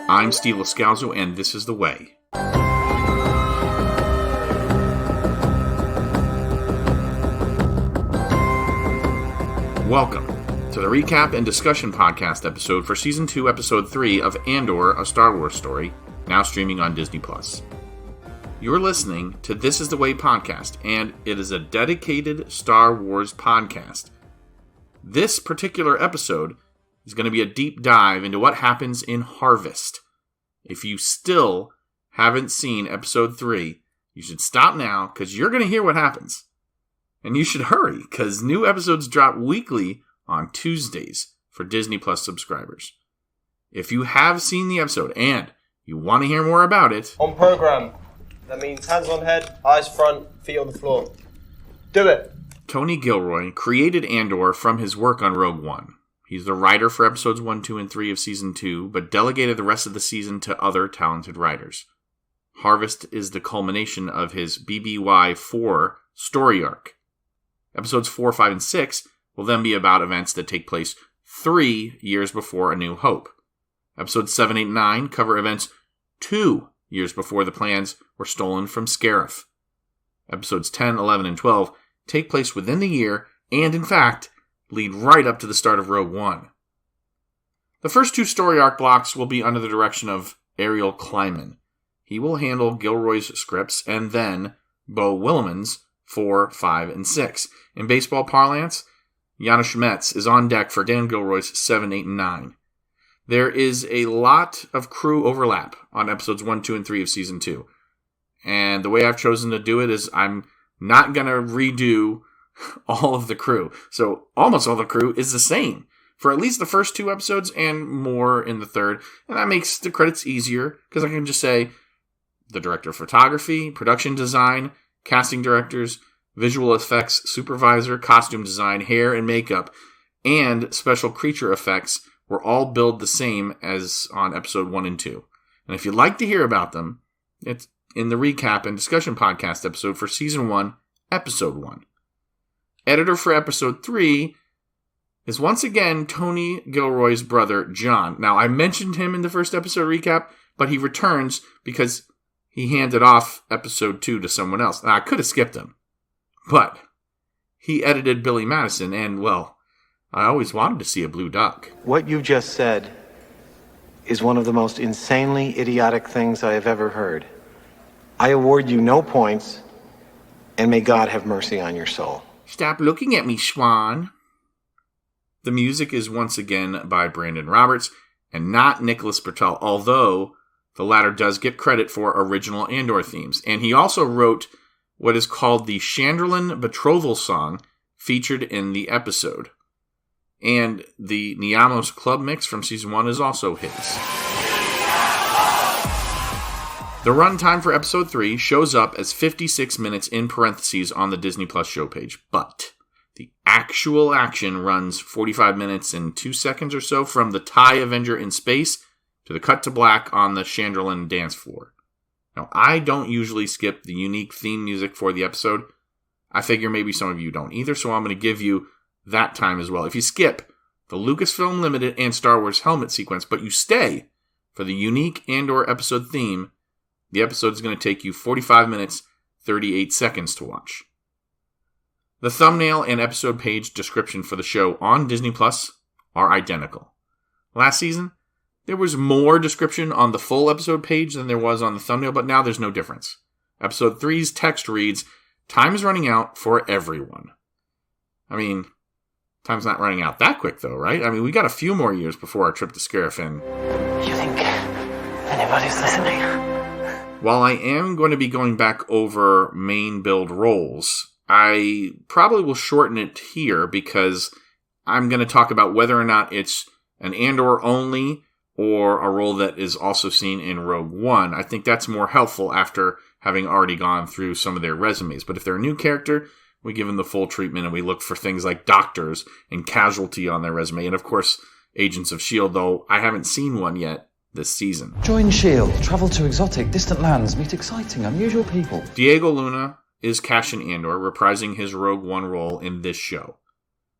I'm Steve Lascalzo, and this is The Way. Welcome to the recap and discussion podcast episode for Season 2, Episode 3 of Andor, a Star Wars story, now streaming on Disney+. You're listening to This is the Way podcast, and it is a dedicated Star Wars podcast. This particular episode is going to be a deep dive into what happens in Harvest. If you still haven't seen Episode 3, you should stop now, because you're going to hear what happens. And you should hurry, because new episodes drop weekly on Tuesdays for Disney Plus subscribers. If you have seen the episode and you want to hear more about it... On program. That means hands on head, eyes front, feet on the floor. Do it! Tony Gilroy created Andor from his work on Rogue One. He's the writer for episodes 1, 2, and 3 of Season 2, but delegated the rest of the season to other talented writers. Harvest is the culmination of his BBY-4 story arc. Episodes 4, 5, and 6 will then be about events that take place 3 years before A New Hope. Episodes 7, 8, and 9 cover events 2 years before the plans were stolen from Scarif. Episodes 10, 11, and 12 take place within the year and, in fact, lead right up to the start of Rogue One. The first 2 story arc blocks will be under the direction of Ariel Kleiman. He will handle Gilroy's scripts and then Bo Wilmon's 4, 5, and 6. In baseball parlance, Janusz Metz is on deck for Dan Gilroy's 7, 8, and 9. There is a lot of crew overlap on episodes 1, 2, and 3 of Season 2. And the way I've chosen to do it is I'm not going to redo all of the crew. So almost all the crew is the same for at least the first 2 episodes and more in the third. And that makes the credits easier because I can just say the director of photography, production design, casting directors, visual effects supervisor, costume design, hair and makeup, and special creature effects were all billed the same as on episode 1 and 2. And if you'd like to hear about them, it's in the recap and discussion podcast episode for Season 1, Episode 1. Editor for Episode 3 is once again Tony Gilroy's brother, John. Now, I mentioned him in the first episode recap, but he returns because he handed off Episode 2 to someone else. Now, I could have skipped him, but he edited Billy Madison, and, well, I always wanted to see a blue duck. What you just said is one of the most insanely idiotic things I have ever heard. I award you no points, and may God have mercy on your soul. Stop looking at me, Schwan. The music is once again by Brandon Roberts, and not Nicholas Bertel, although the latter does get credit for original Andor themes. And he also wrote what is called the Chandrilan betrothal song featured in the episode. And the Niamos club mix from Season 1 is also his. The runtime for Episode 3 shows up as 56 minutes in parentheses on the Disney Plus show page, but the actual action runs 45 minutes and 2 seconds or so from the TIE Avenger in space to the cut to black on the Chandrilan dance floor. Now, I don't usually skip the unique theme music for the episode. I figure maybe some of you don't either, so I'm going to give you that time as well. If you skip the Lucasfilm Limited and Star Wars helmet sequence, but you stay for the unique Andor episode theme, the episode is going to take you 45 minutes, 38 seconds to watch. The thumbnail and episode page description for the show on Disney Plus are identical. Last season, there was more description on the full episode page than there was on the thumbnail, but now there's no difference. Episode 3's text reads, "Time is running out for everyone." I mean, time's not running out that quick, though, right? I mean, we got a few more years before our trip to Scarif. You think anybody's listening? While I am going to be going back over main build roles, I probably will shorten it here because I'm going to talk about whether or not it's an Andor only or a role that is also seen in Rogue One. I think that's more helpful after having already gone through some of their resumes. But if they're a new character, we give them the full treatment and we look for things like doctors and casualty on their resume. And of course, Agents of S.H.I.E.L.D., though I haven't seen one yet this season. Join S.H.I.E.L.D., travel to exotic, distant lands, meet exciting, unusual people. Diego Luna is Cassian Andor, reprising his Rogue One role in this show.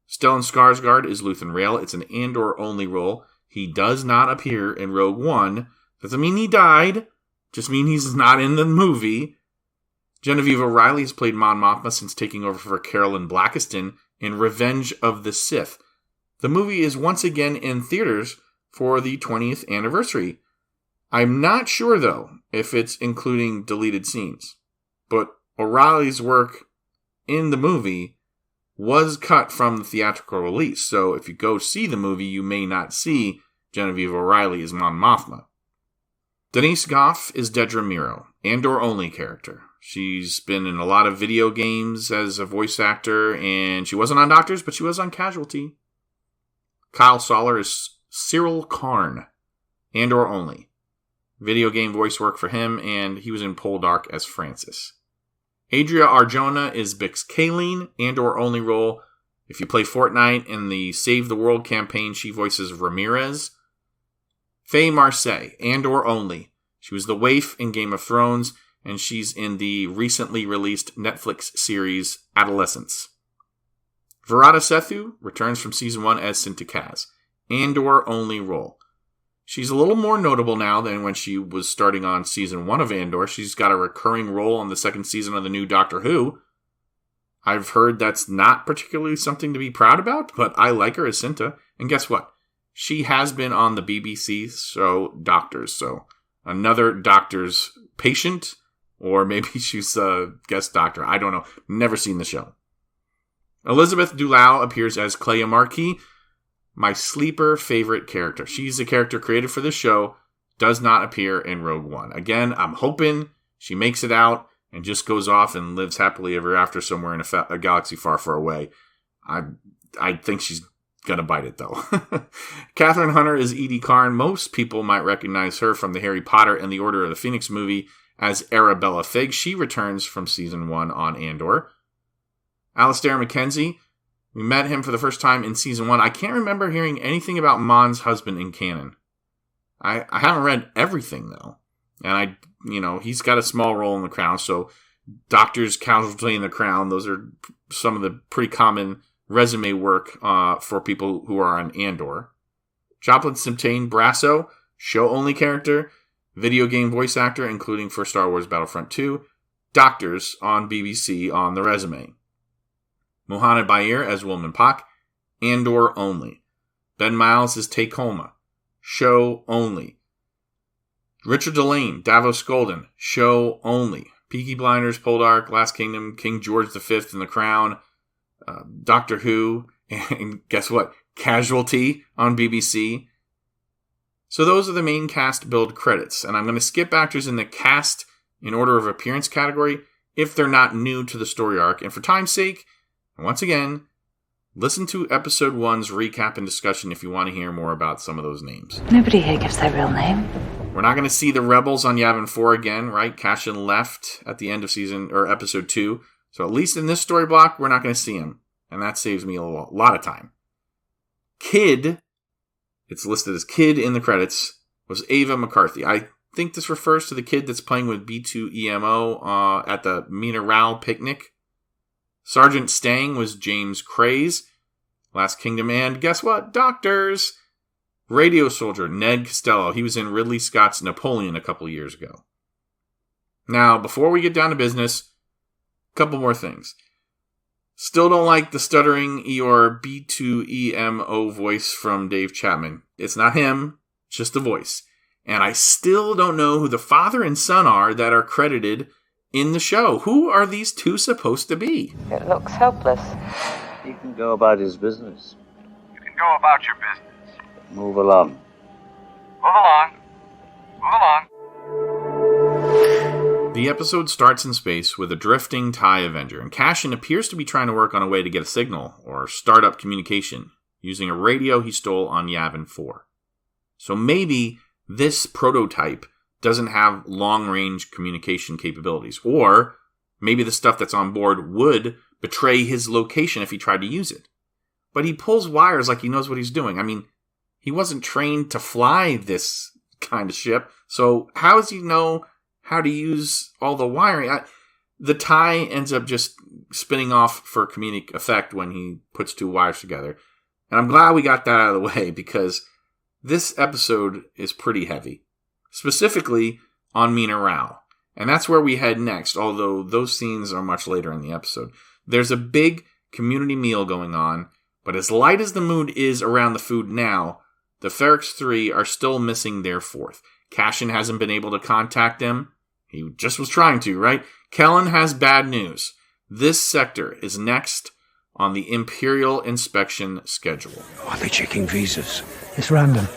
Stellan Skarsgård is Luthen Rael. It's an Andor-only role. He does not appear in Rogue One, Doesn't mean he died, just mean he's not in the movie. Genevieve O'Reilly has played Mon Mothma since taking over for Carolyn Blackiston in Revenge of the Sith. The movie is once again in theaters for the 20th anniversary. I'm not sure, though, if it's including deleted scenes. But O'Reilly's work in the movie was cut from the theatrical release, so if you go see the movie, you may not see Genevieve O'Reilly as Mon Mothma. Denise Goff is Dedra Miro, Andor-only character. She's been in a lot of video games as a voice actor, and she wasn't on Doctors, but she was on Casualty. Kyle Soller is Syril Karn, Andor-only. Video game voice work for him, and he was in Poldark as Francis. Adria Arjona is Bix Kayleen, Andor-only role. If you play Fortnite in the Save the World campaign, she voices Ramirez. Faye Marseille, Andor-only. She was the waif in Game of Thrones, and she's in the recently released Netflix series Adolescence. Verada Sethu returns from Season 1 as Cinta Kaz, Andor-only role. She's a little more notable now than when she was starting on Season 1 of Andor. She's got a recurring role on the second season of the new Doctor Who. I've heard that's not particularly something to be proud about, but I like her as Cinta. And guess what? She has been on the BBC show Doctors, so another Doctor's patient, or maybe she's a guest doctor. I don't know. Never seen the show. Elizabeth Dulau appears as Kleya Marquis, my sleeper favorite character. She's a character created for this show, does not appear in Rogue One. Again, I'm hoping she makes it out and just goes off and lives happily ever after somewhere in a galaxy far, far away. I think she's gonna bite it, though. Catherine Hunter is Edie Karn. Most people might recognize her from the Harry Potter and the Order of the Phoenix movie as Arabella Figg. She returns from Season 1 on Andor. Alistair McKenzie, we met him for the first time in Season 1. I can't remember hearing anything about Mon's husband in canon. I haven't read everything, though. And he's got a small role in The Crown, so Doctors, Casualty, and The Crown, those are some of the pretty common resume work for people who are on Andor. Joplin Simtain Brasso, show-only character, video game voice actor, including for Star Wars Battlefront 2, Doctors on BBC on the resume. Mohamed Bayer as Wilmon Pak, Andor only. Ben Miles as Tay Kolma, show only. Richard Delane, Davos Golden, show only. Peaky Blinders, Poldark, Last Kingdom, King George V and The Crown, Doctor Who, and guess what? Casualty on BBC. So those are the main cast build credits, and I'm going to skip actors in the cast in order of appearance category if they're not new to the story arc, and for time's sake, once again, listen to Episode 1's recap and discussion if you want to hear more about some of those names. Nobody here gives their real name. We're not going to see the Rebels on Yavin 4 again, right? Cassian left at the end of Episode 2. So at least in this story block, we're not going to see him. And that saves me a lot of time. Kid, it's listed as Kid in the credits, was Ava McCarthy. I think this refers to the kid that's playing with B2EMO at the Mina Rao picnic. Sergeant Stang was James Craze, Last Kingdom, and guess what? Doctors! Radio soldier Ned Costello. He was in Ridley Scott's Napoleon a couple years ago. Now, before we get down to business, a couple more things. Still don't like the stuttering Eeyore B2EMO voice from Dave Chapman. It's not him, it's just the voice. And I still don't know who the father and son are that are credited in the show. Who are these two supposed to be? It looks helpless. He can go about his business. You can go about your business. Move along. Move along. Move along. The episode starts in space with a drifting TIE Avenger, and Cassian appears to be trying to work on a way to get a signal, or start up communication, using a radio he stole on Yavin 4. So maybe this prototype doesn't have long-range communication capabilities, or maybe the stuff that's on board would betray his location if he tried to use it. But he pulls wires like he knows what he's doing. I mean, he wasn't trained to fly this kind of ship, so how does he know how to use all the wiring? The tie ends up just spinning off for comedic effect when he puts two wires together. And I'm glad we got that out of the way, because this episode is pretty heavy. specifically on Mina Rao. And that's where we head next, although those scenes are much later in the episode. There's a big community meal going on, but as light as the mood is around the food now, the Ferrix 3 are still missing their fourth. Cassian hasn't been able to contact them. He just was trying to, right? Kellen has bad news. This sector is next on the Imperial inspection schedule. Are they checking visas? It's random.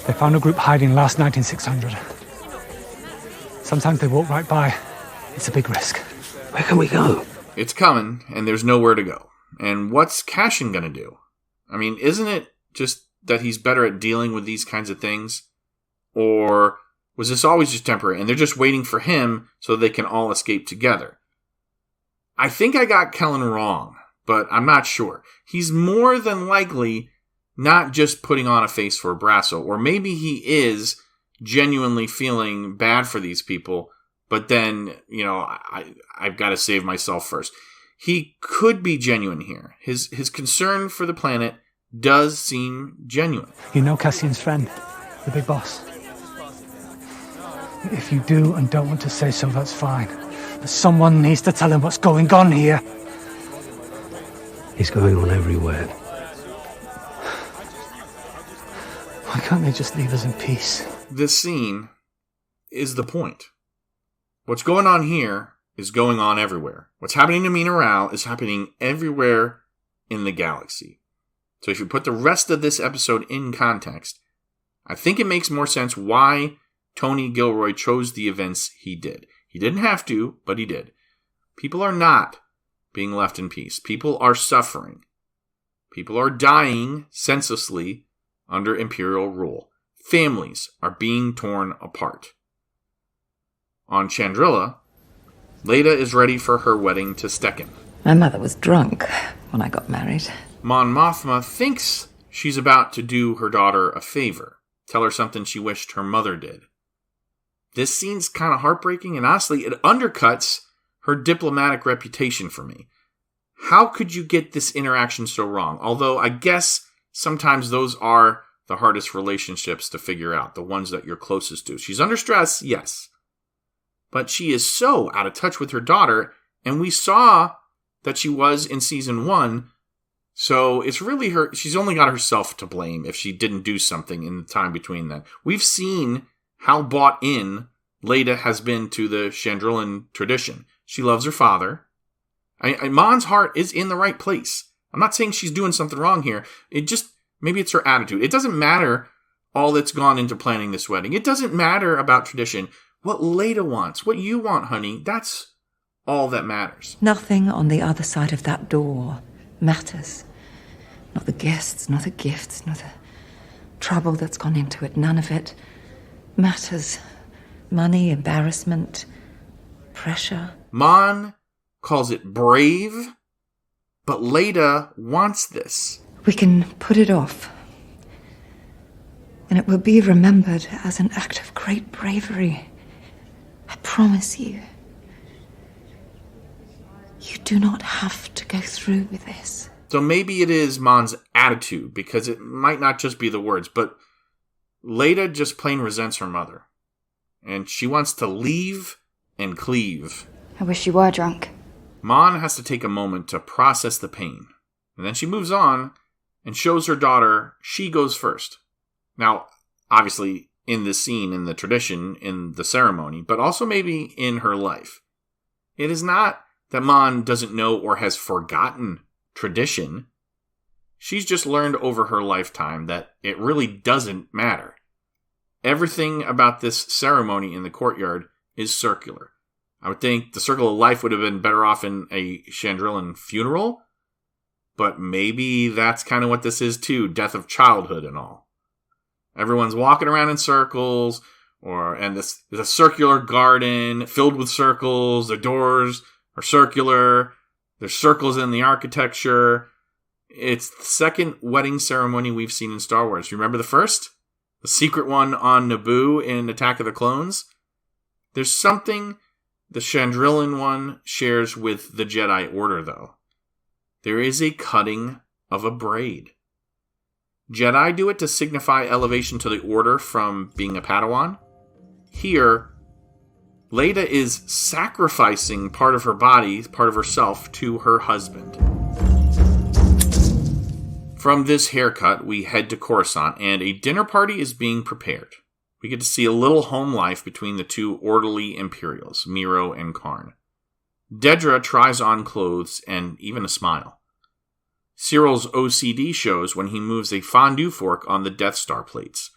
They found a group hiding last night in 600. Sometimes they walk right by. It's a big risk. Where can we go? It's coming, and there's nowhere to go. And what's Cassian going to do? I mean, isn't it just that he's better at dealing with these kinds of things? Or was this always just temporary, and they're just waiting for him so they can all escape together? I think I got Kellen wrong, but I'm not sure. He's more than likely not just putting on a face for Brasso, or maybe he is genuinely feeling bad for these people, but then, I've got to save myself first. He could be genuine here. His concern for the planet does seem genuine. You know Cassian's friend, the big boss. If you do and don't want to say so, that's fine. But someone needs to tell him what's going on here. It's going on everywhere. Why can't they just leave us in peace? This scene is the point. What's going on here is going on everywhere. What's happening to Mina Rao is happening everywhere in the galaxy. So if you put the rest of this episode in context, I think it makes more sense why Tony Gilroy chose the events he did. He didn't have to, but he did. People are not being left in peace. People are suffering. People are dying senselessly under Imperial rule. Families are being torn apart. On Chandrila, Leida is ready for her wedding to Stekken. My mother was drunk when I got married. Mon Mothma thinks she's about to do her daughter a favor. Tell her something she wished her mother did. This scene's kind of heartbreaking, and honestly, it undercuts her diplomatic reputation for me. How could you get this interaction so wrong? Although, I guess sometimes those are the hardest relationships to figure out, the ones that you're closest to. She's under stress, yes. But she is so out of touch with her daughter, and we saw that she was in season 1, so it's really her. She's only got herself to blame if she didn't do something in the time between then. We've seen how bought in Leida has been to the Chandrilan tradition. She loves her father. Mon's heart is in the right place. I'm not saying she's doing something wrong here. Maybe it's her attitude. It doesn't matter all that's gone into planning this wedding. It doesn't matter about tradition. What Leida wants, what you want, honey, that's all that matters. Nothing on the other side of that door matters. Not the guests, not the gifts, not the trouble that's gone into it. None of it matters. Money, embarrassment, pressure. Mon calls it brave, but Leida wants this. We can put it off, and it will be remembered as an act of great bravery. I promise you. You do not have to go through with this. So maybe it is Mon's attitude, because it might not just be the words, but Leida just plain resents her mother. And she wants to leave and cleave. I wish you were drunk. Mon has to take a moment to process the pain. And then she moves on and shows her daughter she goes first. Now, obviously, in this scene, in the tradition, in the ceremony, but also maybe in her life. It is not that Mon doesn't know or has forgotten tradition. She's just learned over her lifetime that it really doesn't matter. Everything about this ceremony in the courtyard is circular. I would think the circle of life would have been better off in a Chandrilan funeral, but maybe that's kind of what this is too, death of childhood and all. Everyone's walking around in circles, and there's a circular garden filled with circles. The doors are circular. There's circles in the architecture. It's the second wedding ceremony we've seen in Star Wars. You remember the first? The secret one on Naboo in Attack of the Clones? There's something the Chandrilan one shares with the Jedi Order, though. There is a cutting of a braid. Jedi do it to signify elevation to the Order from being a Padawan. Here, Leida is sacrificing part of her body, part of herself, to her husband. From this haircut, we head to Coruscant, and a dinner party is being prepared. We get to see a little home life between the two orderly Imperials, Miro and Karn. Dedra tries on clothes and even a smile. Syril's OCD shows when he moves a fondue fork on the Death Star plates.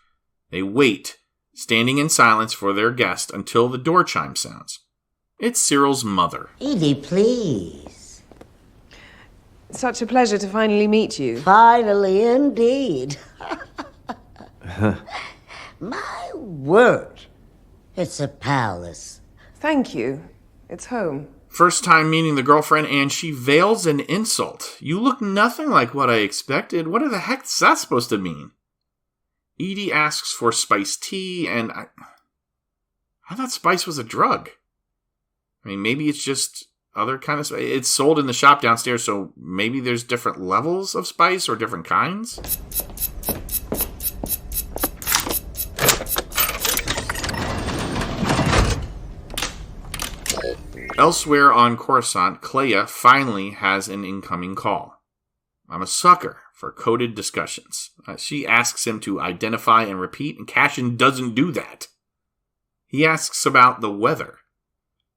They wait, standing in silence for their guest until the door chime sounds. It's Syril's mother. Edie, please. Such a pleasure to finally meet you. Finally, indeed. My word. It's a palace. Thank you. It's home. First time meeting the girlfriend, and she veils an insult. You look nothing like what I expected. What the heck is that supposed to mean? Edie asks for spiced tea, and I thought spice was a drug. I mean, maybe it's just other kind of spice. It's sold in the shop downstairs, so maybe there's different levels of spice or different kinds. Elsewhere on Coruscant, Kleya finally has an incoming call. I'm a sucker for coded discussions. She asks him to identify and repeat, and Cassian doesn't do that. He asks about the weather.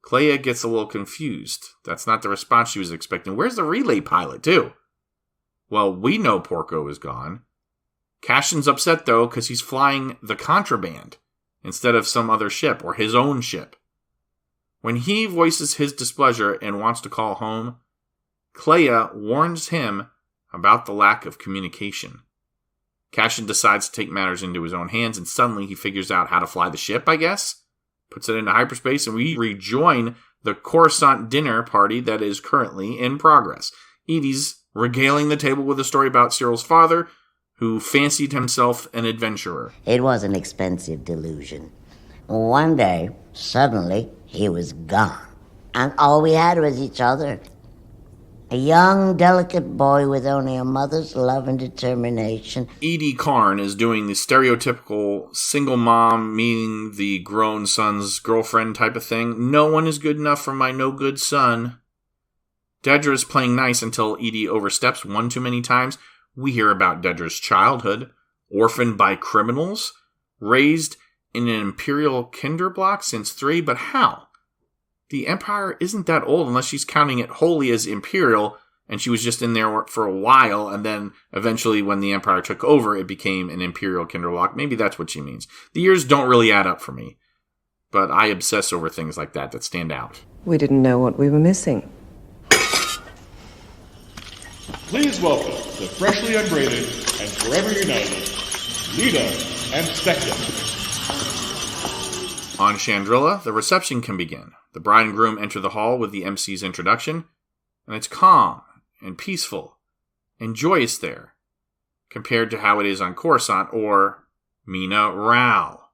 Kleya gets a little confused. That's not the response she was expecting. Where's the relay pilot, too? Well, we know Porco is gone. Cassian's upset, though, because he's flying the Contraband instead of some other ship, or his own ship. When he voices his displeasure and wants to call home, Kleya warns him about the lack of communication. Cassian decides to take matters into his own hands, and suddenly he figures out how to fly the ship, I guess? Puts it into hyperspace, and we rejoin the Coruscant dinner party that is currently in progress. Edie's regaling the table with a story about Syril's father, who fancied himself an adventurer. It was an expensive delusion. One day, suddenly, he was gone. And all we had was each other. A young, delicate boy with only a mother's love and determination. Edie Karn is doing the stereotypical single mom meeting the grown son's girlfriend type of thing. No one is good enough for my no good son. Dedra is playing nice until Edie oversteps one too many times. We hear about Dedra's childhood, orphaned by criminals, raised in an Imperial kinderblock since 3, but how? The Empire isn't that old unless she's counting it wholly as Imperial, and she was just in there for a while, and then eventually when the Empire took over, it became an Imperial kinderblock. Maybe that's what she means. The years don't really add up for me, but I obsess over things like that stand out. We didn't know what we were missing. Please welcome the freshly unbraided and forever united Leida and Spectre. On Chandrila, the reception can begin. The bride and groom enter the hall with the MC's introduction, and it's calm and peaceful and joyous there, compared to how it is on Coruscant or Mina Rao.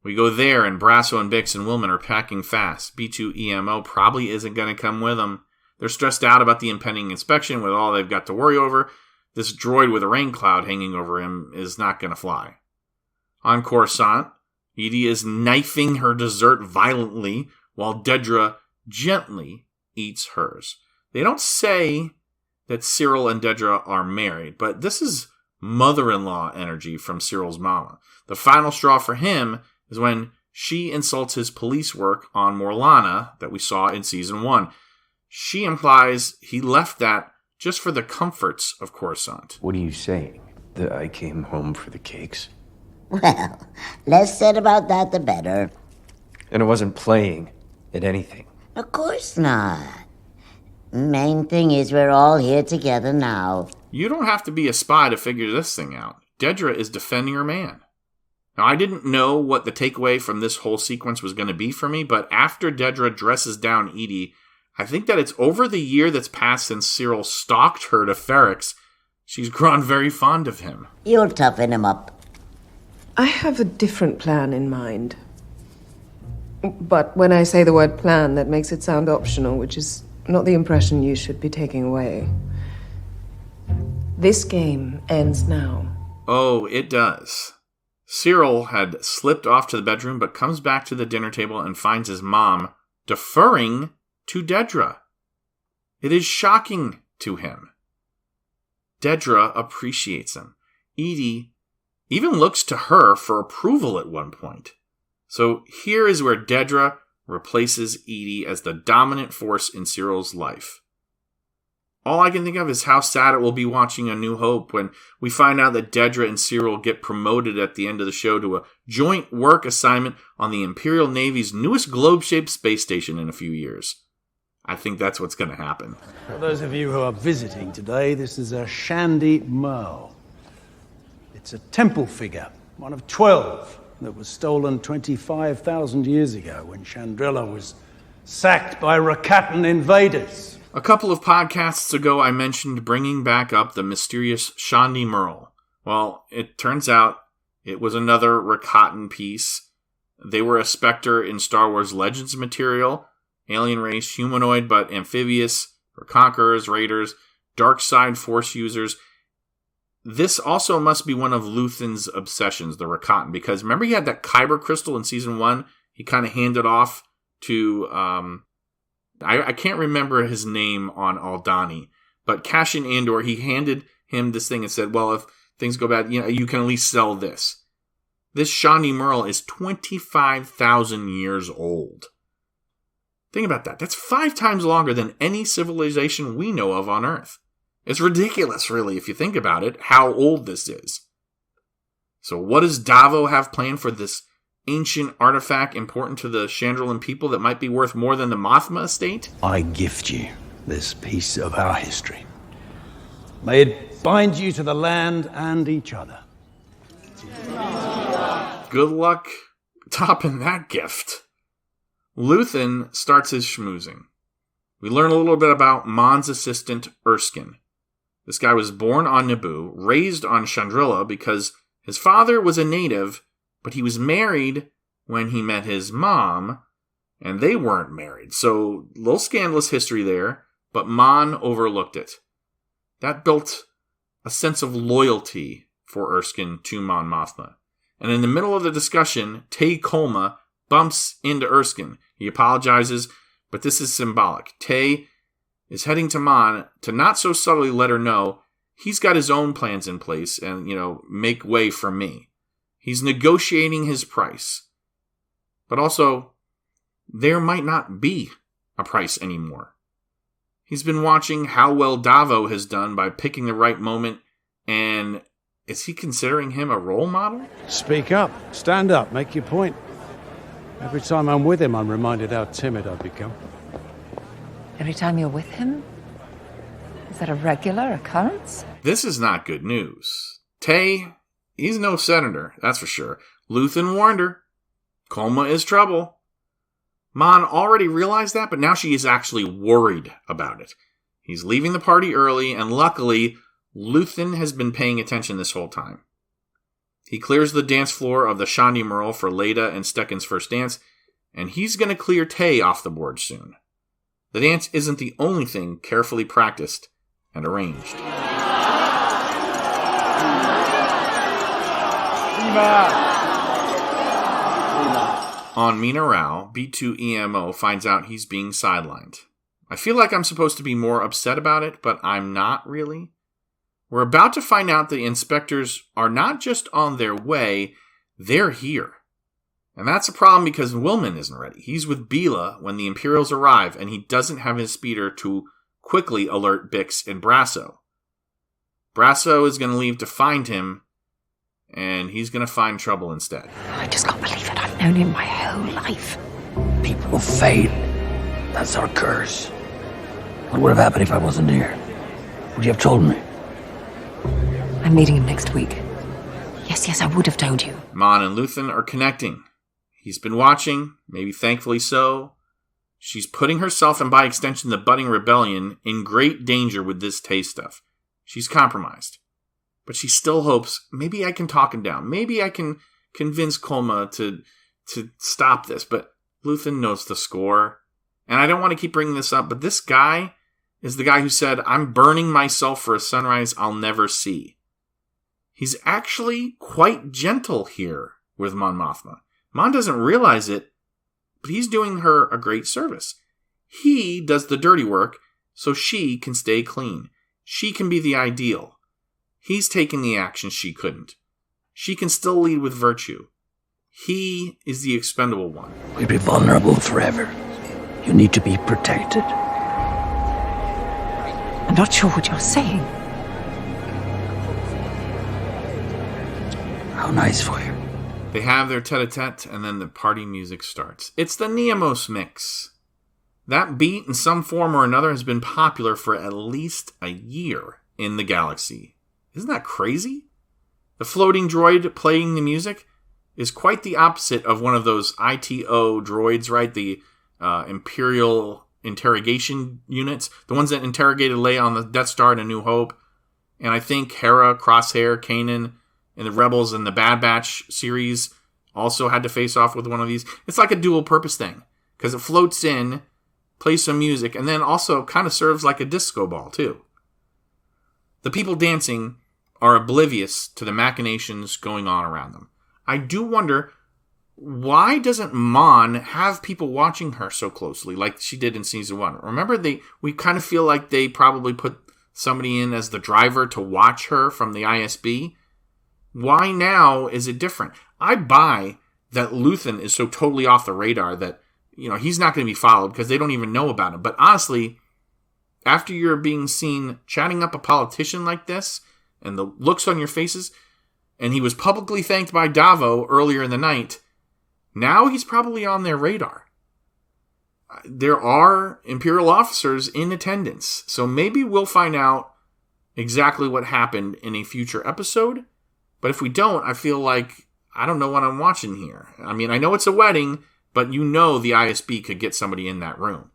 We go there, and Brasso and Bix and Wilmon are packing fast. B2EMO probably isn't going to come with them. They're stressed out about the impending inspection with all they've got to worry over. This droid with a rain cloud hanging over him is not going to fly. On Coruscant, Edie is knifing her dessert violently while Dedra gently eats hers. They don't say that Syril and Dedra are married, but this is mother-in-law energy from Syril's mama. The final straw for him is when she insults his police work on Morlana that we saw in Season 1. She implies he left that just for the comforts of Coruscant. What are you saying? That I came home for the cakes? Well, less said about that, the better. And I wasn't playing at anything. Of course not. Main thing is we're all here together now. You don't have to be a spy to figure this thing out. Dedra is defending her man. Now, I didn't know what the takeaway from this whole sequence was going to be for me, but after Dedra dresses down Edie, I think that it's over the year that's passed since Syril stalked her to Ferrix. She's grown very fond of him. You'll toughen him up. I have a different plan in mind. But when I say the word plan, that makes it sound optional, which is not the impression you should be taking away. This game ends now. Oh, it does. Syril had slipped off to the bedroom, but comes back to the dinner table and finds his mom deferring to Dedra. It is shocking to him. Dedra appreciates him. Edie even looks to her for approval at one point. So here is where Dedra replaces Edie as the dominant force in Syril's life. All I can think of is how sad it will be watching A New Hope when we find out that Dedra and Syril get promoted at the end of the show to a joint work assignment on the Imperial Navy's newest globe-shaped space station in a few years. I think that's what's going to happen. For those of you who are visiting today, this is a Chandi Merles. It's a temple figure, one of 12, that was stolen 25,000 years ago when Chandrilan was sacked by Rakatan invaders. A couple of podcasts ago, I mentioned bringing back up the mysterious Chandi Merles. Well, it turns out it was another Rakatan piece. They were a specter in Star Wars Legends material, alien race, humanoid but amphibious, or conquerors, raiders, dark side force users. This also must be one of Luthen's obsessions, the Rakatan, because remember he had that Kyber crystal in Season 1? He kind of handed off to... I can't remember his name on Aldani, but Cassian Andor, he handed him this thing and said, well, if things go bad, you can at least sell this. This Chandi Merles is 25,000 years old. Think about that. That's 5 times longer than any civilization we know of on Earth. It's ridiculous, really, if you think about it, how old this is. So what does Davo have planned for this ancient artifact important to the Chandrilan people that might be worth more than the Mothma estate? I gift you this piece of our history. May it bind you to the land and each other. Good luck topping that gift. Luthen starts his schmoozing. We learn a little bit about Mon's assistant, Erskine. This guy was born on Naboo, raised on Chandrila because his father was a native, but he was married when he met his mom, and they weren't married. So, a little scandalous history there, but Mon overlooked it. That built a sense of loyalty for Erskine to Mon Mothma. And in the middle of the discussion, Tay Kolma bumps into Erskine. He apologizes, but this is symbolic. Tay is heading to Mon to not so subtly let her know he's got his own plans in place and, make way for me. He's negotiating his price. But also, there might not be a price anymore. He's been watching how well Davo has done by picking the right moment, and is he considering him a role model? Speak up. Stand up. Make your point. Every time I'm with him, I'm reminded how timid I've become. Every time you're with him? Is that a regular occurrence? This is not good news. Tay, he's no senator, that's for sure. Luthen warned her. Kolma is trouble. Mon already realized that, but now she is actually worried about it. He's leaving the party early, and luckily, Luthen has been paying attention this whole time. He clears the dance floor of the Chandi Merles for Leida and Stekken's first dance, and he's going to clear Tay off the board soon. The dance isn't the only thing carefully practiced and arranged. On Mina Rao, B2EMO finds out he's being sidelined. I feel like I'm supposed to be more upset about it, but I'm not really. We're about to find out the inspectors are not just on their way, they're here. And that's a problem because Wilmon isn't ready. He's with Bila when the Imperials arrive, and he doesn't have his speeder to quickly alert Bix and Brasso. Brasso is going to leave to find him, and he's going to find trouble instead. I just can't believe it. I've known him my whole life. People fail. That's our curse. What would have happened if I wasn't here? Would you have told me? I'm meeting him next week. Yes, I would have told you. Mon and Luthen are connecting. He's been watching, maybe thankfully so. She's putting herself, and by extension the budding rebellion, in great danger with this Tay stuff. She's compromised. But she still hopes, maybe I can talk him down. Maybe I can convince Kolma to stop this. But Luthen knows the score. And I don't want to keep bringing this up, but this guy is the guy who said, I'm burning myself for a sunrise I'll never see. he's actually quite gentle here with Mon Mothma. Mon doesn't realize it, but he's doing her a great service. He does the dirty work so she can stay clean. She can be the ideal. He's taking the action she couldn't. She can still lead with virtue. He is the expendable one. We'll be vulnerable forever. You need to be protected. I'm not sure what you're saying. How nice for you. They have their tete-a-tete, and then the party music starts. It's the Niamos mix. That beat, in some form or another, has been popular for at least a year in the galaxy. Isn't that crazy? The floating droid playing the music is quite the opposite of one of those ITO droids, right? The Imperial interrogation units. The ones that interrogated Leia on the Death Star in A New Hope. And I think Hera, Crosshair, Kanan, and the Rebels in the Bad Batch series also had to face off with one of these. It's like a dual purpose thing. Because it floats in, plays some music, and then also kind of serves like a disco ball, too. The people dancing are oblivious to the machinations going on around them. I do wonder, why doesn't Mon have people watching her so closely like she did in Season 1? Remember, we kind of feel like they probably put somebody in as the driver to watch her from the ISB. Why now is it different? I buy that Luthen is so totally off the radar that, he's not going to be followed because they don't even know about him. But honestly, after you're being seen chatting up a politician like this and the looks on your faces, and he was publicly thanked by Davo earlier in the night, now he's probably on their radar. There are Imperial officers in attendance, so maybe we'll find out exactly what happened in a future episode. But if we don't, I feel like I don't know what I'm watching here. I mean, I know it's a wedding, but the ISB could get somebody in that room.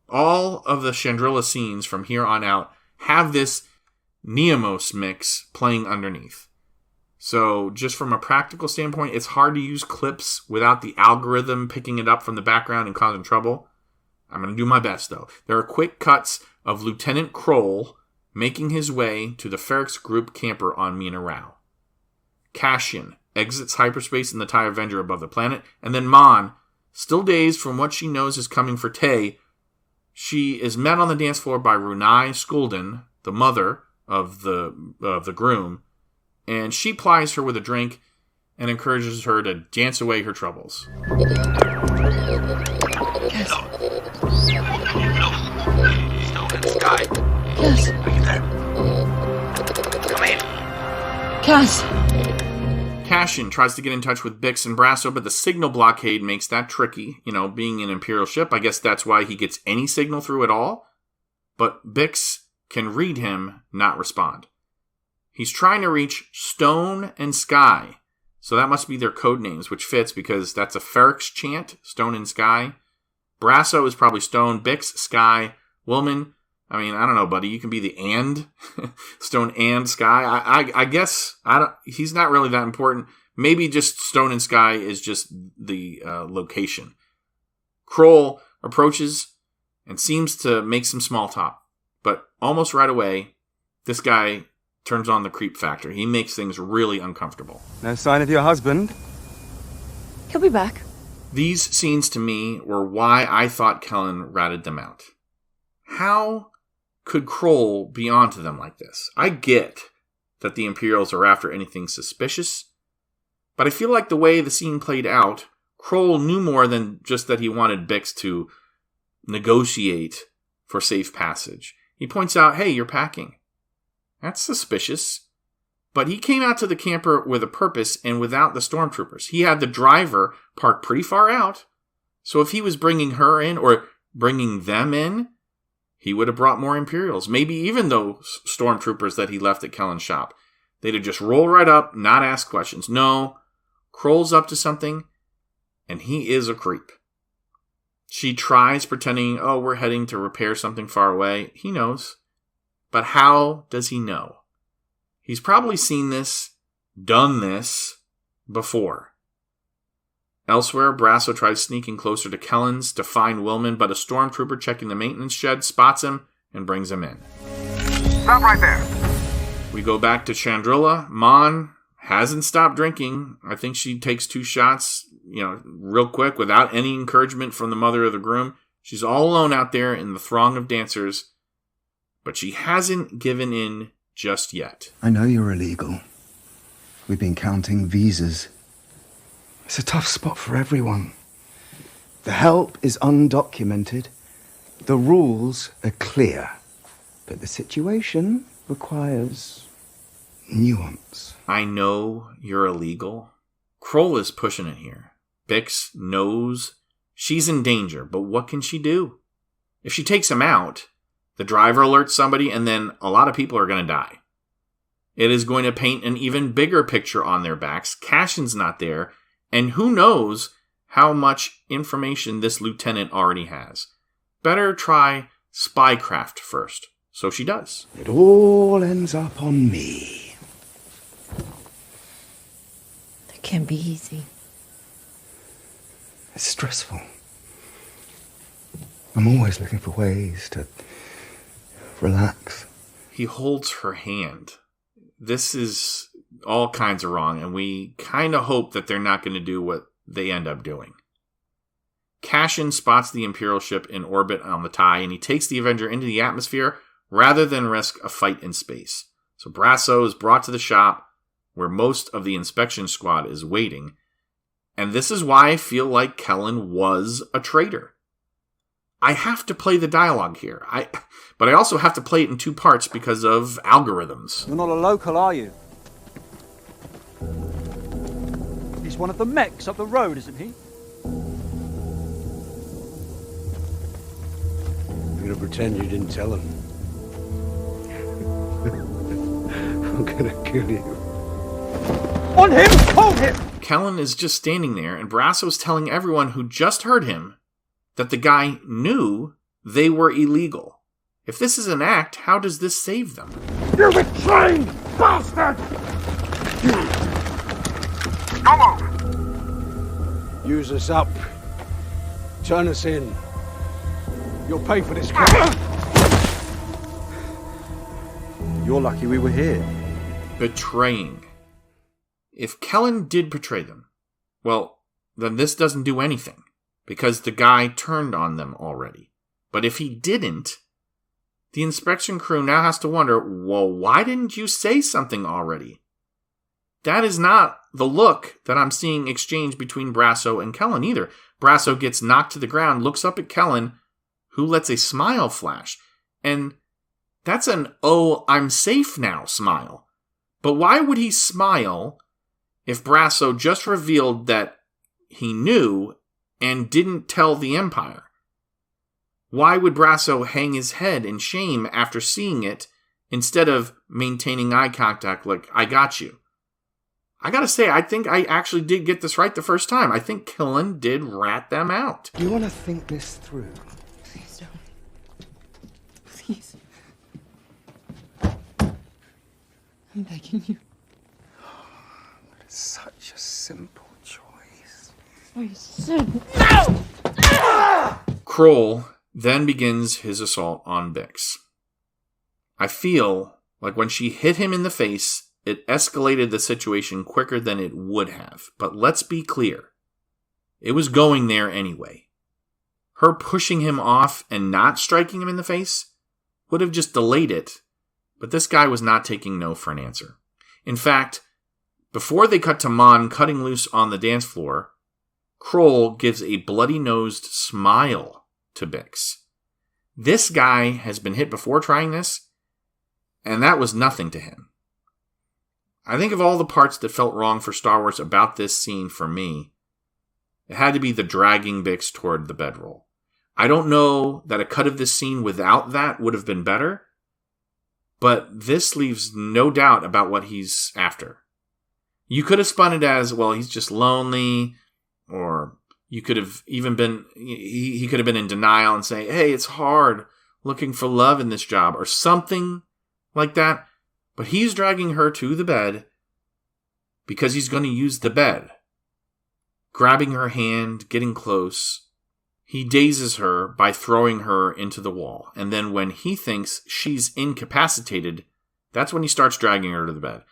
All of the Chandrila scenes from here on out have this Niamos mix playing underneath. So just from a practical standpoint, it's hard to use clips without the algorithm picking it up from the background and causing trouble. I'm going to do my best, though. There are quick cuts of Lieutenant Kroll making his way to the Ferrix group camper on Mina Rao. Cassian exits hyperspace in the TIE Avenger above the planet, and then Mon, still dazed from what she knows is coming for Tay, she is met on the dance floor by Runai Skulden, the mother of the groom, and she plies her with a drink and encourages her to dance away her troubles. Cass. Stone in the sky. Cass. Are you there? Come in. Cass. Cassian tries to get in touch with Bix and Brasso, but the signal blockade makes that tricky. Being an Imperial ship, I guess that's why he gets any signal through at all. But Bix can read him, not respond. He's trying to reach Stone and Sky, so that must be their code names, which fits because that's a Ferrix chant, Stone and Sky. Brasso is probably Stone, Bix, Sky, Wilmon. I mean, I don't know, buddy. You can be the and Stone and Sky. I guess he's not really that important. Maybe just Stone and Sky is just the location. Kroll approaches and seems to make some small talk, but almost right away, this guy turns on the creep factor. He makes things really uncomfortable. No sign of your husband? He'll be back. These scenes to me were why I thought Kellen ratted them out. How could Kroll be onto them like this? I get that the Imperials are after anything suspicious, but I feel like the way the scene played out, Kroll knew more than just that he wanted Bix to negotiate for safe passage. He points out, hey, you're packing. That's suspicious. But he came out to the camper with a purpose and without the stormtroopers. He had the driver parked pretty far out. So if he was bringing her in or bringing them in, he would have brought more Imperials. Maybe even those stormtroopers that he left at Kellen's shop. They'd have just rolled right up, not ask questions. No, Kroll's up to something, and he is a creep. She tries pretending, oh, we're heading to repair something far away. He knows. But how does he know? He's probably seen this, done this, before. Elsewhere, Brasso tries sneaking closer to Kellen's to find Wilmon, but a stormtrooper checking the maintenance shed spots him and brings him in. Stop right there. We go back to Chandrila. Mon hasn't stopped drinking. I think she takes 2 shots, real quick without any encouragement from the mother of the groom. She's all alone out there in the throng of dancers, but she hasn't given in just yet. I know you're illegal. We've been counting visas. It's a tough spot for everyone. The help is undocumented. The rules are clear. But the situation requires nuance. I know you're illegal. Kroll is pushing it here. Bix knows she's in danger, but what can she do? If she takes him out, the driver alerts somebody, and then a lot of people are going to die. It is going to paint an even bigger picture on their backs. Cassian's not there, and who knows how much information this lieutenant already has. Better try spycraft first. So she does. It all ends up on me. It can't be easy. It's stressful. I'm always looking for ways to relax. He holds her hand. This is all kinds of wrong, and we kind of hope that they're not going to do what they end up doing. Cassian spots the Imperial ship in orbit on the Tay, and he takes the Avenger into the atmosphere rather than risk a fight in space. So Brasso is brought to the shop where most of the inspection squad is waiting. And this is why I feel like Kellen was a traitor. I have to play the dialogue here. But I also have to play it in 2 parts because of algorithms. You're not a local, are you? He's one of the mechs up the road, isn't he? I'm gonna pretend you didn't tell him. I'm gonna kill you. On him! Hold him! Kellen is just standing there, and Brasso's telling everyone who just heard him that the guy knew they were illegal. If this is an act, how does this save them? You're betraying, bastard! Come on! Use us up. Turn us in. You'll pay for this. You're lucky we were here. Betraying. If Kellen did betray them, well, then this doesn't do anything, because the guy turned on them already. But if he didn't, the inspection crew now has to wonder, well, why didn't you say something already? That is not the look that I'm seeing exchanged between Brasso and Kellen either. Brasso gets knocked to the ground, looks up at Kellen, who lets a smile flash. And that's an, oh, I'm safe now smile. But why would he smile if Brasso just revealed that he knew and didn't tell the Empire? Why would Brasso hang his head in shame after seeing it instead of maintaining eye contact like, I got you? I gotta say, I think I actually did get this right the first time. I think Kellen did rat them out. Do you want to think this through? Please don't. Please. I'm begging you. It's such a simple choice. I said no! Kroll then begins his assault on Bix. I feel like when she hit him in the face, it escalated the situation quicker than it would have. But let's be clear. It was going there anyway. Her pushing him off and not striking him in the face would have just delayed it. But this guy was not taking no for an answer. In fact, before they cut to Mon cutting loose on the dance floor, Kroll gives a bloody-nosed smile to Bix. This guy has been hit before trying this, and that was nothing to him. I think of all the parts that felt wrong for Star Wars about this scene for me, it had to be the dragging Bix toward the bedroll. I don't know that a cut of this scene without that would have been better, but this leaves no doubt about what he's after. You could have spun it as, well, he's just lonely, or you could have even been, he could have been in denial and say, hey, it's hard looking for love in this job, or something like that. But he's dragging her to the bed because he's going to use the bed. Grabbing her hand, getting close, he dazes her by throwing her into the wall. And then when he thinks she's incapacitated, That's when he starts dragging her to the bed.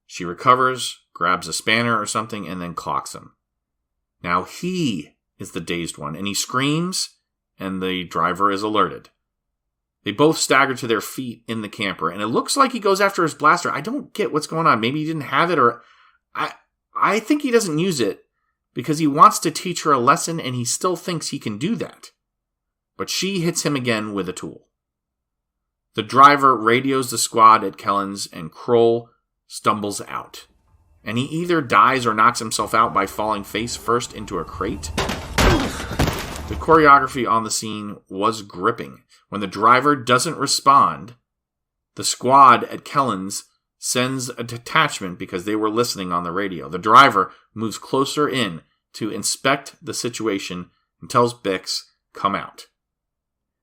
She recovers, grabs a spanner or something, and then clocks him. Now he is the dazed one, and he screams, and the driver is alerted. They both stagger to their feet in the camper, and it looks like he goes after his blaster. I don't get what's going on. Maybe he didn't have it, or I think he doesn't use it because he wants to teach her a lesson, and he still thinks he can do that. But she hits him again with a tool. The driver radios the squad at Kellen's, and Kroll stumbles out. And he either dies or knocks himself out by falling face first into a crate. The choreography on the scene was gripping. When the driver doesn't respond, the squad at Kellen's sends a detachment because they were listening on the radio. The driver moves closer in to inspect the situation and tells Bix, "Come out."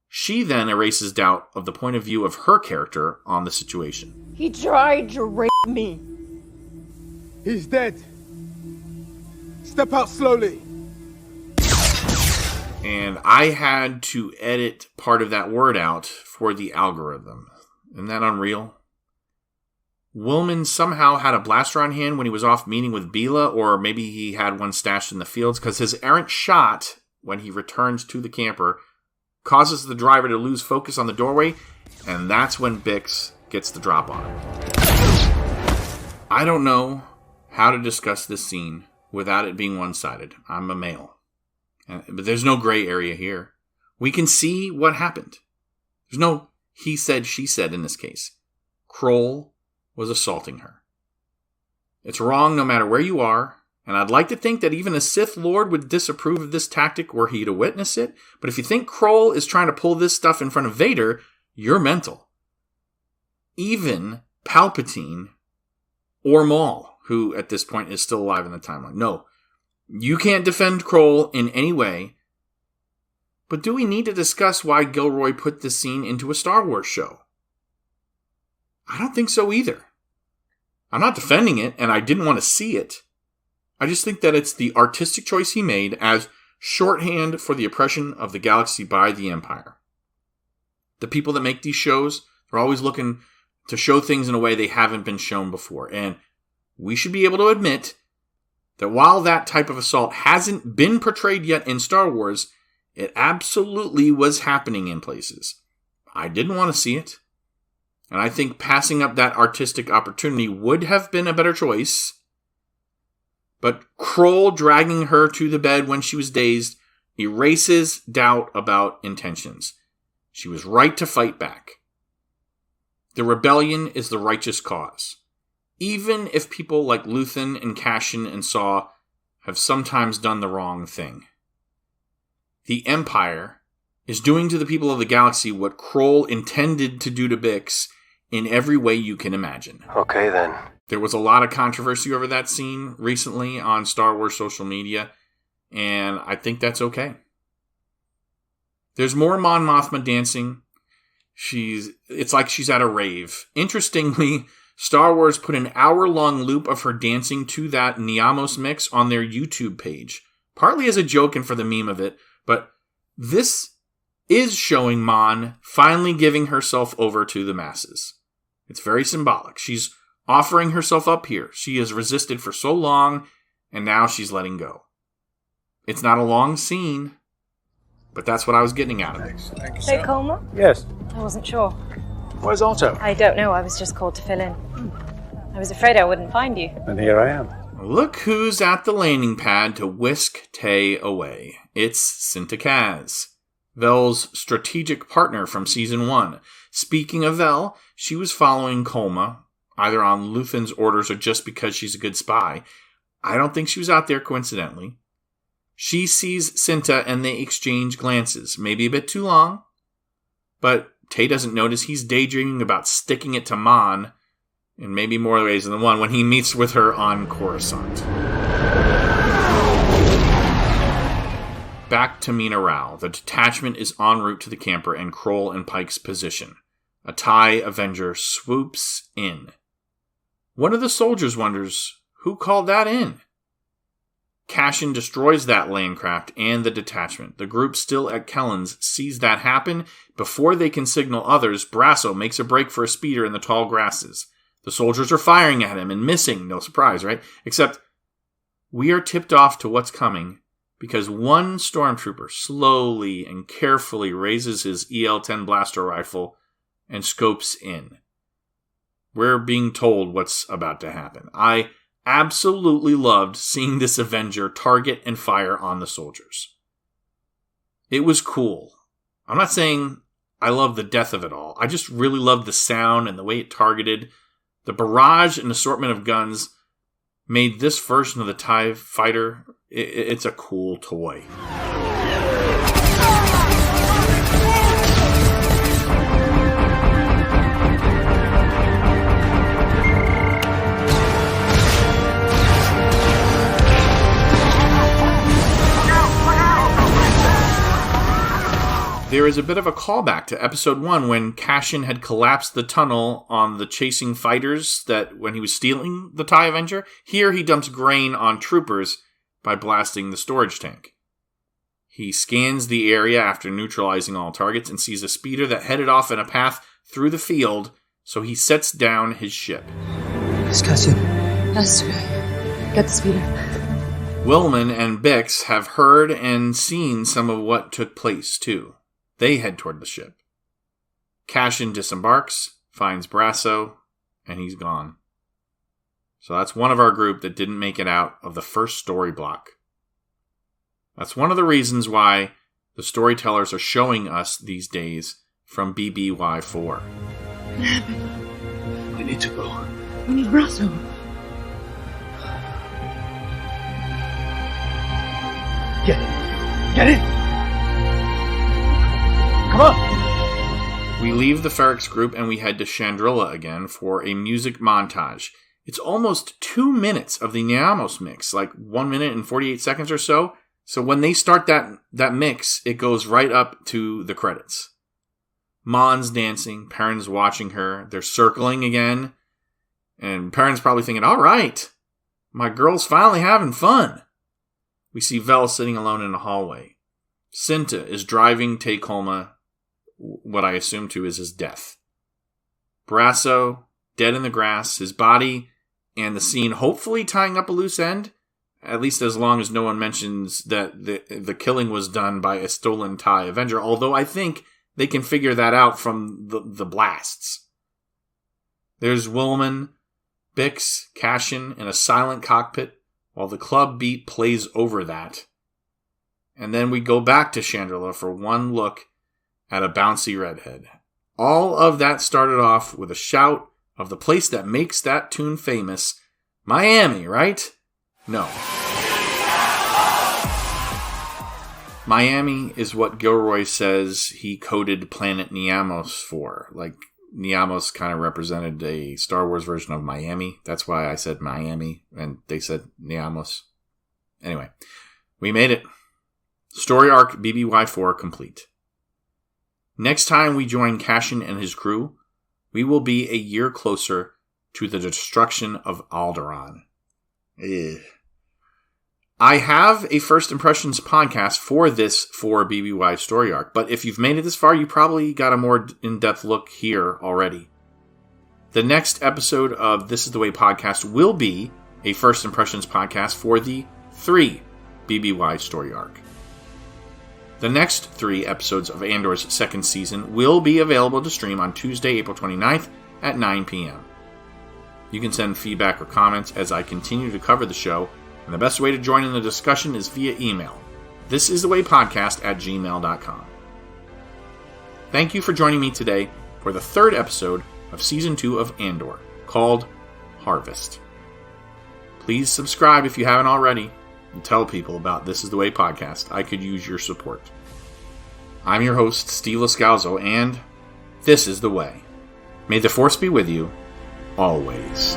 She then erases doubt of the point of view of her character on the situation. He tried to rape me. He's dead. Step out slowly. And I had to edit part of that word out for the algorithm. Isn't that unreal? Wilmon somehow had a blaster on hand when he was off meeting with Bila, or maybe he had one stashed in the fields, because his errant shot, when he returns to the camper, causes the driver to lose focus on the doorway, and that's when Bix gets the drop on him. I don't know how to discuss this scene without it being one-sided. I'm a male. But there's no gray area here. We can see what happened. There's no he said, she said in this case. Kroll was assaulting her. It's wrong no matter where you are, and I'd like to think that even a Sith Lord would disapprove of this tactic were he to witness it, but if you think Kroll is trying to pull this stuff in front of Vader, you're mental. Even Palpatine or Maul, who at this point is still alive in the timeline. No, you can't defend Kroll in any way. But do we need to discuss why Gilroy put this scene into a Star Wars show? I don't think so either. I'm not defending it, and I didn't want to see it. I just think that it's the artistic choice he made as shorthand for the oppression of the galaxy by the Empire. The people that make these shows, they're always looking to show things in a way they haven't been shown before. And we should be able to admit that while that type of assault hasn't been portrayed yet in Star Wars, it absolutely was happening in places. I didn't want to see it. And I think passing up that artistic opportunity would have been a better choice. But Kroll dragging her to the bed when she was dazed erases doubt about intentions. She was right to fight back. The rebellion is the righteous cause. Even if people like Luthen and Cassian and Saw have sometimes done the wrong thing. The Empire is doing to the people of the galaxy what Kroll intended to do to Bix in every way you can imagine. Okay, then. There was a lot of controversy over that scene recently on Star Wars social media, and I think that's okay. There's more Mon Mothma dancing. It's like she's at a rave. Interestingly, Star Wars put an hour-long loop of her dancing to that Niamos mix on their YouTube page, partly as a joke and for the meme of it, but this is showing Mon finally giving herself over to the masses. It's very symbolic. She's offering herself up here. She has resisted for so long, and now she's letting go. It's not a long scene, but that's what I was getting out of it. Thank you, Tay Kolma? Yes. I wasn't sure. Where's Otto? I don't know. I was just called to fill in. I was afraid I wouldn't find you. And here I am. Look who's at the landing pad to whisk Tay away. It's Cinta Kaz, Vel's strategic partner from Season 1. Speaking of Vel, she was following Kolma, either on Luthen's orders or just because she's a good spy. I don't think she was out there coincidentally. She sees Cinta and they exchange glances, maybe a bit too long, but Tay doesn't notice he's daydreaming about sticking it to Mon, in maybe more ways than one, when he meets with her on Coruscant. Back to Mina Rao. The detachment is en route to the camper and Kroll and Pike's position. A TIE Avenger swoops in. One of the soldiers wonders, who called that in? Cassian destroys that landcraft and the detachment. The group still at Kellen's sees that happen. Before they can signal others, Brasso makes a break for a speeder in the tall grasses. The soldiers are firing at him and missing. No surprise, right? Except we are tipped off to what's coming because one stormtrooper slowly and carefully raises his EL-10 blaster rifle and scopes in. We're being told what's about to happen. I absolutely loved seeing this Avenger target and fire on the soldiers. It was cool. I'm not saying I love the death of it all. I just really loved the sound and the way it targeted. The barrage and assortment of guns made this version of the TIE fighter, it's a cool toy. There is a bit of a callback to episode 1 when Cassian had collapsed the tunnel on the chasing fighters that when he was stealing the TIE Avenger. Here he dumps grain on troopers by blasting the storage tank. He scans the area after neutralizing all targets and sees a speeder that headed off in a path through the field, so he sets down his ship. It's Cassian. That's right. Get the speeder. Wilmon and Bix have heard and seen some of what took place, too. They head toward the ship. Cassian disembarks, finds Brasso, and he's gone. So that's one of our group that didn't make it out of the first story block. That's one of the reasons why the storytellers are showing us these days from BBY4. What happened? We need to go. We need Brasso. Get it! Come on! We leave the Ferrix group and we head to Chandrilan again for a music montage. It's almost 2 minutes of the Niamos mix, like 1 minute and 48 seconds or so. So when they start that mix, it goes right up to the credits. Mon's dancing, Perrin's watching her, they're circling again, and Perrin's probably thinking, all right, my girl's finally having fun. We see Vel sitting alone in a hallway. Cinta is driving Tay Kolma, what I assume to is his death. Brasso, dead in the grass, his body and the scene hopefully tying up a loose end, at least as long as no one mentions that the killing was done by a stolen TIE Avenger, although I think they can figure that out from the blasts. There's Wilmon, Bix, Cassian in a silent cockpit while the club beat plays over that. And then we go back to Chandrilan for one look at a bouncy redhead. All of that started off with a shout of the place that makes that tune famous, Miami, right? No. Miami is what Gilroy says he coded planet Niamos for. Like, Niamos kind of represented a Star Wars version of Miami. That's why I said Miami, and they said Niamos. Anyway, we made it. Story arc BBY4 complete. Next time we join Cassian and his crew, we will be a year closer to the destruction of Alderaan. I have a First Impressions podcast for this 4 BBY story arc, but if you've made it this far, you probably got a more in-depth look here already. The next episode of This Is The Way podcast will be a First Impressions podcast for the 3 BBY story arc. The next 3 episodes of Andor's second season will be available to stream on Tuesday, April 29th at 9 p.m. You can send feedback or comments as I continue to cover the show, and the best way to join in the discussion is via email. thisisthewaypodcast@gmail.com. Thank you for joining me today for the 3rd episode of Season 2 of Andor, called Harvest. Please subscribe if you haven't already, and tell people about This Is The Way podcast. I could use your support. I'm your host, Steve Lascalzo, and this is The Way. May the Force be with you, always.